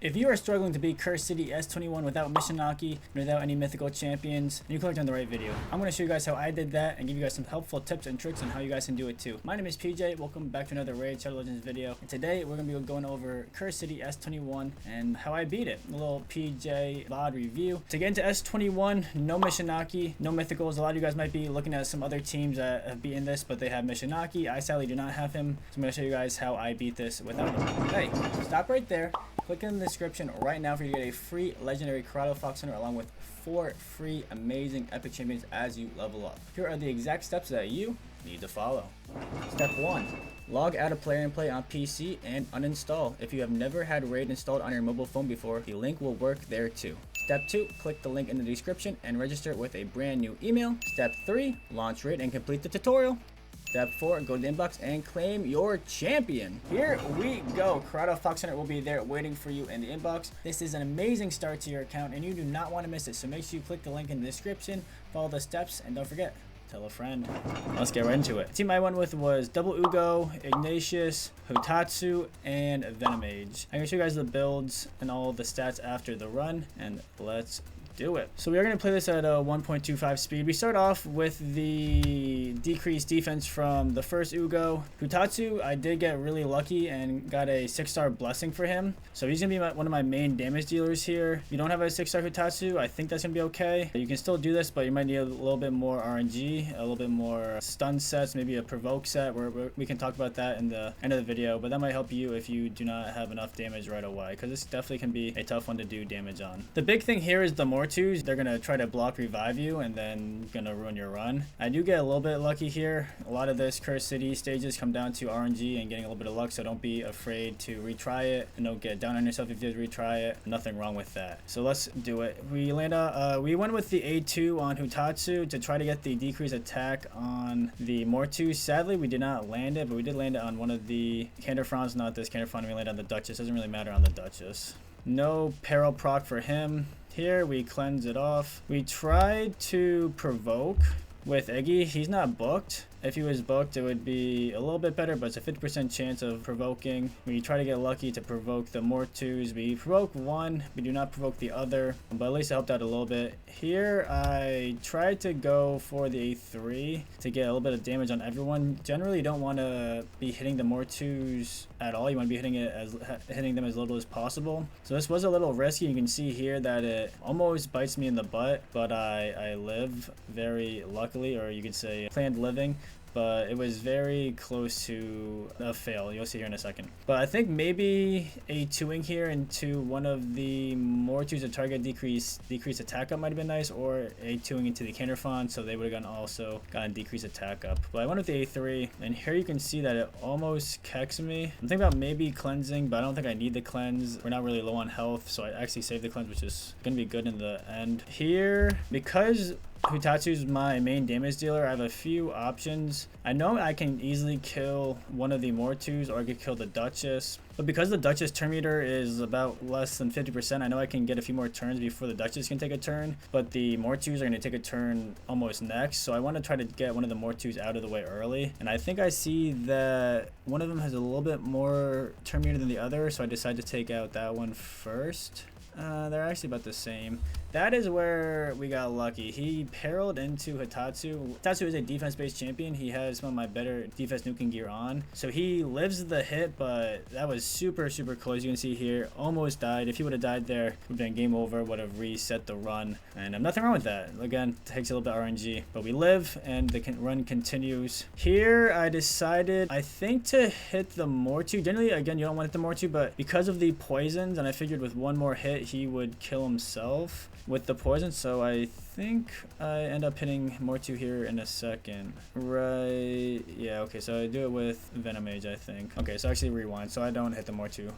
If you are struggling to beat Cursed City S21 without Michinaki and without any mythical champions, then you clicked on the right video. I'm going to show you guys how I did that and give you guys some helpful tips and tricks on how you guys can do it too. My name is PJ, welcome back to another Raid Shadow Legends video. And today we're going to be going over Cursed City S21 and how I beat it. A little PJ VOD review. To get into S21, no Michinaki, no mythicals. A lot of you guys might be looking at some other teams that have beaten this, but they have Michinaki. I sadly do not have him, so I'm going to show you guys how I beat this without him. Hey, stop right there. Click in the description right now for you to get a free legendary Karato Fox Hunter along with 4 free amazing epic champions as you level up. Here are the exact steps that you need to follow. Step 1. Log out of Player and Play on PC and uninstall. If you have never had Raid installed on your mobile phone before, the link will work there too. Step 2. Click the link in the description and register with a brand new email. Step 3. Launch Raid and complete the tutorial. Step 4, go to the inbox and claim your champion. Here we go. Karato Fox Hunter will be there waiting for you in the inbox. This is an amazing start to your account and you do not want to miss it. So make sure you click the link in the description, follow the steps, and don't forget, tell a friend. Let's get right into it. The team I went with was Double Uugo, Ignatius, Hutatsu, and Venom Mage. I'm going to show you guys the builds and all the stats after the run, and let's do it. So we are going to play this at a 1.25 speed. We start off with the decreased defense from the first Uugo. Hutatsu, I did get really lucky and got a 6-star blessing for him. So he's going to be one of my main damage dealers here. If you don't have a 6-star Hutatsu, I think that's going to be okay. You can still do this, but you might need a little bit more RNG, a little bit more stun sets, maybe a provoke set where we can talk about that in the end of the video. But that might help you if you do not have enough damage right away, because this definitely can be a tough one to do damage on. The big thing here is the Mortus. They're going to try to block revive you and then going to ruin your run. I do get a little bit lucky here. A lot of this Cursed City stages come down to RNG and getting a little bit of luck, so don't be afraid to retry it and don't get down on yourself if you retry it. Nothing wrong with that. So let's do it. We went with the A2 on Hutatsu to try to get the decreased attack on the Mortus. Sadly, we did not land it, but we did land it on one of the Canderfrons, not this Canderfron. We landed on the Duchess. Doesn't really matter on the Duchess. No peril proc for him. Here we cleanse it off. We tried to provoke with Iggy. He's not booked. If he was booked, it would be a little bit better, but it's a 50% chance of provoking. We try to get lucky to provoke the Mortus. We provoke one, we do not provoke the other, but at least it helped out a little bit. Here, I tried to go for the A3 to get a little bit of damage on everyone. Generally, you don't want to be hitting the Mortus at all. You want to be hitting them as little as possible. So this was a little risky. You can see here that it almost bites me in the butt, but I live very luckily, or you could say planned living. But it was very close to a fail. You'll see here in a second. But I think maybe A2ing here into one of the Mortus to target decreased attack up might have been nice, or A2ing into the Canderfron, so they would have also gotten decreased attack up. But I went with the A3, and here you can see that it almost kecks me. I'm thinking about maybe cleansing, but I don't think I need the cleanse. We're not really low on health, so I actually saved the cleanse, which is going to be good in the end. Here, because Hutatsu is my main damage dealer, I have a few options. I know I can easily kill one of the Mortus, or I could kill the Duchess. But because the Duchess turn meter is about less than 50%, I know I can get a few more turns before the Duchess can take a turn. But the Mortus are going to take a turn almost next. So I want to try to get one of the Mortus out of the way early. And I think I see that one of them has a little bit more turn meter than the other. So I decided to take out that one first. They're actually about the same. That is where we got lucky. He periled into Hutatsu. Hutatsu is a defense-based champion. He has some of my better defense nuking gear on. So he lives the hit, but that was super, super close. You can see here, almost died. If he would have died there, it would have been game over, would have reset the run. And nothing wrong with that. Again, takes a little bit of RNG. But we live, and the run continues. Here, I decided, I think, to hit the Mortus. Generally, again, you don't want to hit the Mortus, but because of the poisons, and I figured with one more hit, he would kill himself with the poison, so I think I end up hitting Mortus here in a second. Right, yeah, okay, so I do it with Venom Mage, I think. Okay, so actually rewind, so I don't hit the Mortus.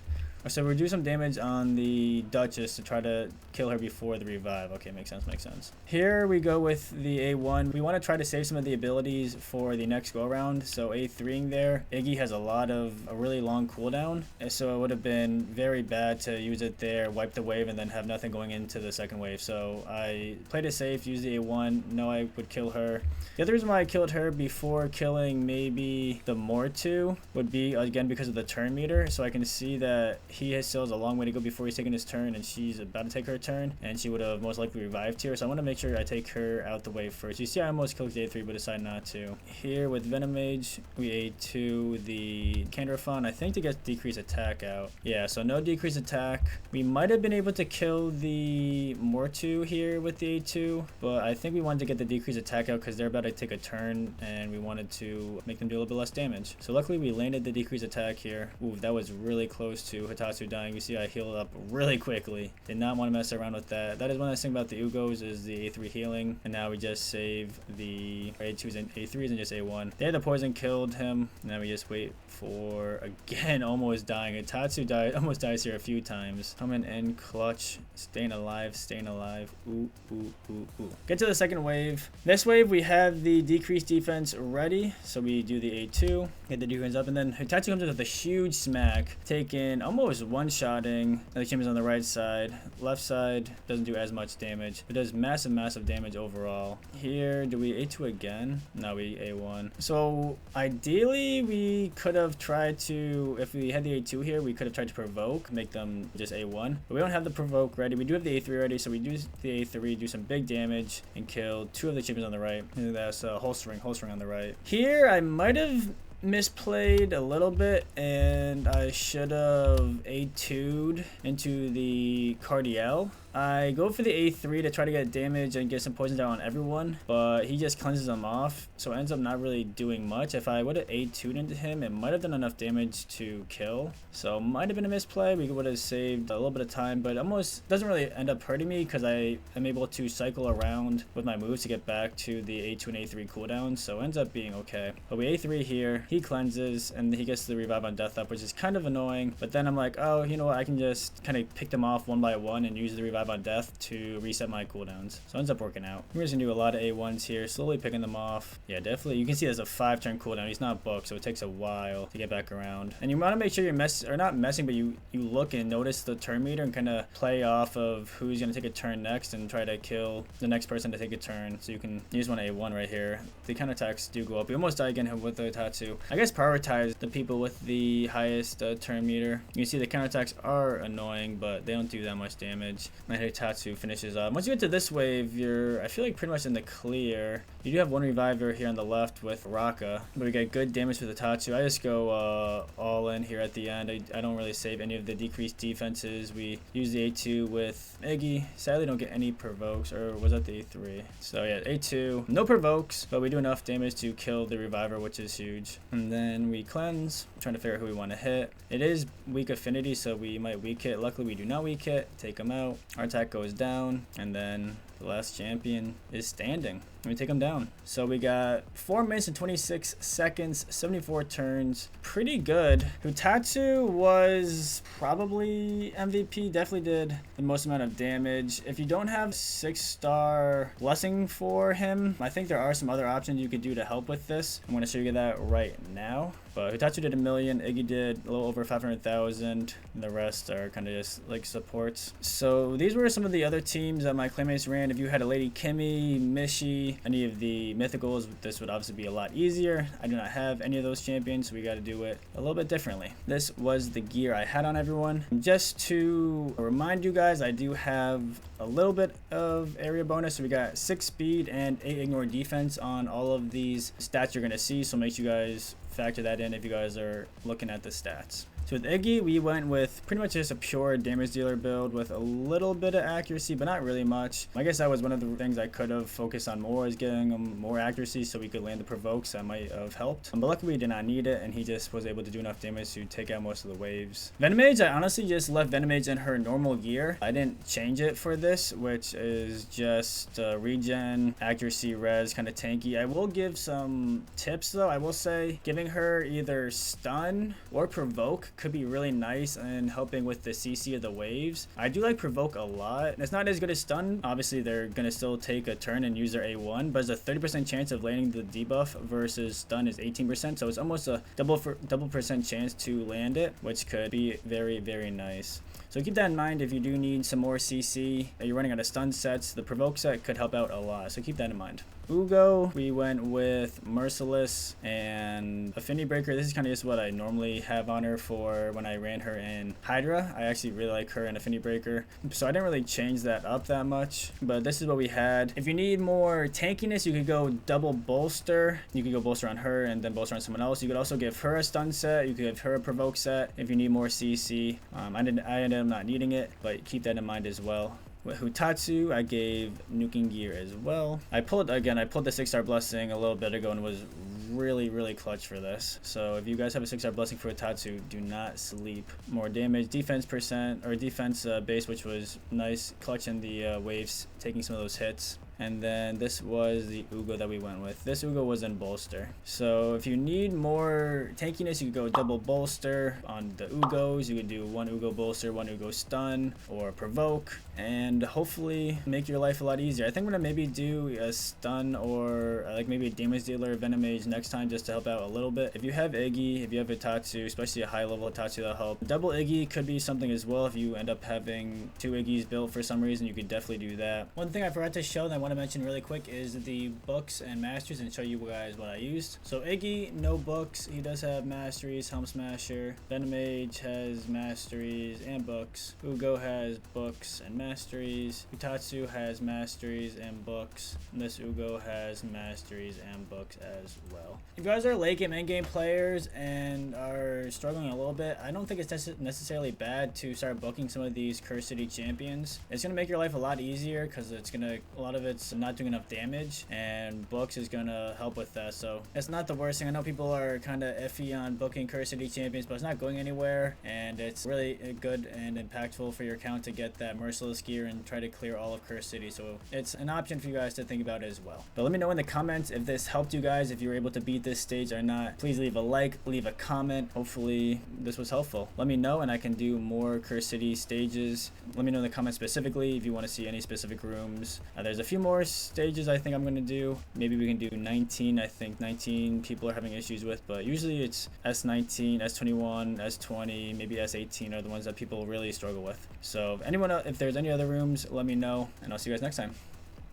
So we do some damage on the Duchess to try to kill her before the revive. Okay, makes sense, makes sense. Here we go with the A1. We want to try to save some of the abilities for the next go around. So A3ing there. Iggy has a really long cooldown. So it would have been very bad to use it there, wipe the wave, and then have nothing going into the second wave. So I played it safe, used the A1. Know I would kill her. The other reason why I killed her before killing maybe the Mortus would be, again, because of the turn meter. So I can see that he still has a long way to go before he's taking his turn, and she's about to take her turn, and she would have most likely revived here. So I want to make sure I take her out the way first. You see I almost killed the A3 but decided not to. Here with Venom Mage, we A2 the Candrafon, I think, to get decreased attack out. Yeah, so no decreased attack. We might have been able to kill the Mortu here with the A2, but I think we wanted to get the decreased attack out because they're about to take a turn, and we wanted to make them do a little bit less damage. So luckily we landed the decreased attack here. Ooh, that was really close to Hitatsu dying. You see I healed up really quickly. Did not want to mess around with that. That is one nice thing about the Ugos is the A3 healing, and now we just save the A2s and A3s and just A1. They had the poison, killed him, and now we just wait for, again, almost dying. Hitatsu died, almost dies here a few times. Coming in clutch, staying alive, staying alive. Ooh, ooh, ooh, ooh. Get to the second wave. This wave we have the decreased defense ready, so we do the A2, get the defense up, and then Hitatsu comes in with a huge smack, taking almost one-shotting the champions on the right side. Left side doesn't do as much damage. It does massive damage overall. Here, do we A2 again? No, we A1. So ideally we could have tried to, if we had the A2 here, we could have tried to provoke, make them just A1, but we don't have the provoke ready. We do have the A3 ready, so we do the A3, do some big damage, and kill two of the champions on the right. And that's holstering on the right. Here I might have misplayed a little bit, and I should have A2'd into the Cardiel. I go for the A3 to try to get damage and get some poison down on everyone, but he just cleanses them off, so it ends up not really doing much. If I would have A2'd into him, it might have done enough damage to kill, so might have been a misplay. We would have saved a little bit of time, but almost doesn't really end up hurting me because I am able to cycle around with my moves to get back to the A2 and A3 cooldowns, so it ends up being okay. But we A3 here, he cleanses, and he gets the revive on death up, which is kind of annoying, but then I'm like, oh, you know what, I can just kind of pick them off one by one and use the revive on death to reset my cooldowns. So it ends up working out. We're just gonna do a lot of A1s here, slowly picking them off. Yeah, definitely. You can see there's a 5-turn cooldown. He's not booked, so it takes a while to get back around. And you want to make sure you're not messing, but you look and notice the turn meter and kind of play off of who's gonna take a turn next and try to kill the next person to take a turn. So you can use one A1 right here. The counterattacks do go up. We almost died again with the Tatsu. I guess prioritize the people with the highest turn meter. You can see the counterattacks are annoying, but they don't do that much damage. My Tatsu finishes up. Once you get to this wave, you're, I feel like, pretty much in the clear. You do have one reviver here on the left with Raka, but we get good damage with the Tatsu. I just go all in here at the end. I don't really save any of the decreased defenses. We use the A2 with Iggy. Sadly, don't get any provokes, or was that the A3? So yeah, A2, no provokes, but we do enough damage to kill the reviver, which is huge. And then we cleanse, trying to figure out who we want to hit. It is weak affinity, so we might weak hit. Luckily, we do not weak hit. Take him out. Our attack goes down, and then the last champion is standing. We take him down. So we got 4 minutes and 26 seconds, 74 turns. Pretty good. Hutatsu was probably MVP. Definitely did the most amount of damage. If you don't have 6-star blessing for him, I think there are some other options you could do to help with this. I'm going to show you that right now. But Hutatsu did 1 million, Iggy did a little over 500,000, and the rest are kind of just like supports. So these were some of the other teams that my claymates ran. If you had a Lady Kimmy, Mishi, any of the mythicals, this would obviously be a lot easier. I do not have any of those champions, so we got to do it a little bit differently. This was the gear I had on everyone. Just to remind you guys, I do have a little bit of area bonus. So we got 6 speed and 8 ignore defense on all of these stats you're going to see, so make sure you guys factor that in if you guys are looking at the stats. So with Iggy, we went with pretty much just a pure damage dealer build with a little bit of accuracy, but not really much. I guess that was one of the things I could have focused on more, is getting him more accuracy so we could land the provokes. That might have helped. But luckily we did not need it, and he just was able to do enough damage to take out most of the waves. Venom Mage, I honestly just left Venom Mage in her normal gear. I didn't change it for this, which is just regen, accuracy, res, kind of tanky. I will give some tips though. I will say giving her either stun or provoke could be really nice and helping with the CC of the waves. I do like provoke a lot. It's not as good as stun. Obviously they're gonna still take a turn and use their A1, but there's a 30% chance of landing the debuff versus stun is 18%, so it's almost a double percent chance to land it, which could be very, very nice. So keep that in mind if you do need some more CC. You're running out of stun sets. The provoke set could help out a lot, so keep that in mind. Uugo, we went with Merciless and Affinity Breaker. This is kind of just what I normally have on her for when I ran her in Hydra. I actually really like her in Affinity Breaker, so I didn't really change that up that much, but this is what we had. If you need more tankiness, you could go double bolster. You could go bolster on her and then bolster on someone else. You could also give her a stun set. You could give her a provoke set if you need more CC. I ended up not needing it, but keep that in mind as well. With Hutatsu, I gave Nuking Gear as well. I pulled the 6-star blessing a little bit ago and was really clutch for this. So if you guys have a 6-star blessing for Hutatsu, do not sleep. More damage, defense percent, or defense base, which was nice. Clutch in the waves, taking some of those hits. And then this was the Uugo that we went with. This Uugo was in bolster. So if you need more tankiness, you could go double bolster on the Ugos. You could do 1 Uugo bolster, 1 Uugo stun, or provoke, and hopefully make your life a lot easier. I think I'm gonna maybe do a stun or like maybe a damage dealer, Venom Mage next time just to help out a little bit. If you have Iggy, if you have Hitatsu, especially a high level Hitatsu, that'll help. Double Iggy could be something as well. If you end up having 2 Iggys built for some reason, you could definitely do that. One thing I forgot to show that I want to mention really quick is the books and masteries and show you guys what I used. So Iggy, no books. He does have masteries. Helm Smasher. Venom Mage has masteries and books. Uugo has books and masteries. Hitatsu has masteries and books. And this Uugo has masteries and books as well. If you guys are late game, end game players and are struggling a little bit, I don't think it's necessarily bad to start booking some of these Cursed City champions. It's gonna make your life a lot easier because a lot of it's not doing enough damage, and books is gonna help with that. So it's not the worst thing. I know people are kind of iffy on booking Cursed City champions, but it's not going anywhere, and it's really good and impactful for your account to get that merciless gear and try to clear all of Cursed City. So it's an option for you guys to think about as well. But let me know in the comments if this helped you guys, if you were able to beat this stage or not. Please leave a like, leave a comment. Hopefully this was helpful. Let me know and I can do more Cursed City stages. Let me know in the comments specifically if you want to see any specific rooms. There's a few more stages I think I'm going to do. Maybe we can do 19. I think 19 people are having issues with, but usually it's S19, S21, S20, maybe S18 are the ones that people really struggle with. So if there's any other rooms, let me know, and I'll see you guys next time.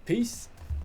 Peace.